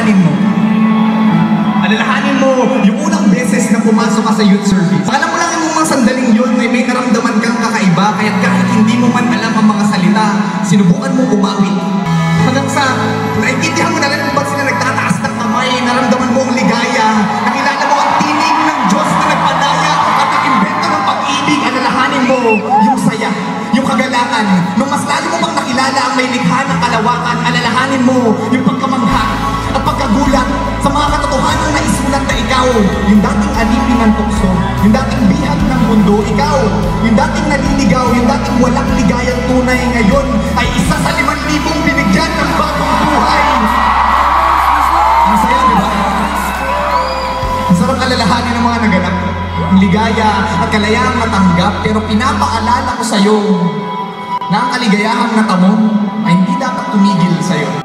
alalahanin mo. Alalahanin mo yung unang beses na pumasok ka sa youth service. Alam mo lang yung mga sandaling yun ay may naramdaman kang kakaiba, kaya kahit hindi mo man alam ang mga salita, sinubukan mo umawit. Hanggang sa naintindihan mo na rin kung ba't sila nagtataas ng kamay, naramdaman mo ang ligaya, nakilala mo ang tinig ng Diyos na nagpadaya at nag-imbento ng pag-ibig. Alalahanin mo yung saya, yung kagalangan. Nung mas lalo mo pang nakilala ang may likha ng kalawakan, alalahanin mo yung pagkamangha at pagkagulat sa mga katotohanan na isulat na ikaw, yung dating alipin ng tukso, yung dating bihag ng mundo, ikaw, yung dating naliligaw, yung dating walang ligayang tunay, ngayon ay isa sa 5,000 binigyan ng bagong buhay. Masaya, di ba? Masarap alalahanin ng mga naganap, ang ligaya at kalayaang natanggap, pero pinapaalala ko sa'yo na ang kaligayahang natamo ay hindi dapat tumigil sa'yo.